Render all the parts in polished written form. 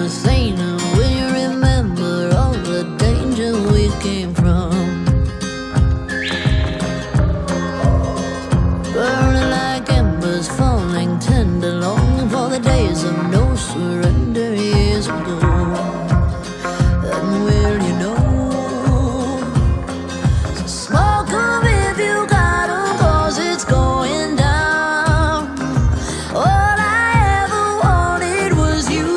the same. And will you remember all the danger we came from? Burning like embers, falling tender, longing for the days of no surrender years ago. And will you know? So smoke 'em if you got 'em, 'cause it's going down. All I ever wanted was you.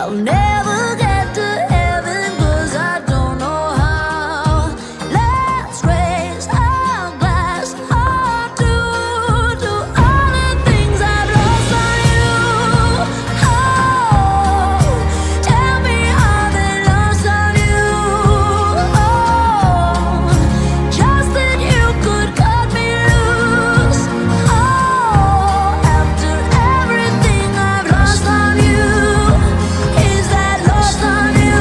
I'll never get to heaven 'cause I don't know how. Let's raise our glass up to all the things I've lost on you. Oh, tell me how they lost on you. Oh, just that you could cut me loose. Oh, after everything I've lost on you, is that lost on you?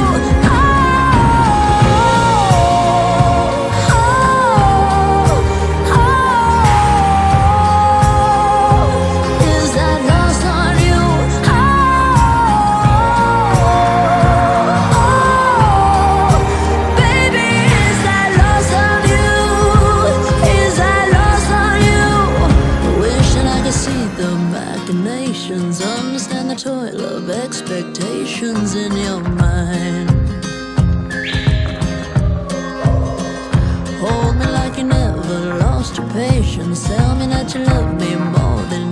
Oh, is that lost on you? Baby, is that lost on you? Is that lost on you? Wishing I could see the machinations, understand the toil of expectations in your mind. Hold me like you never lost your patience. Tell me that you love me more than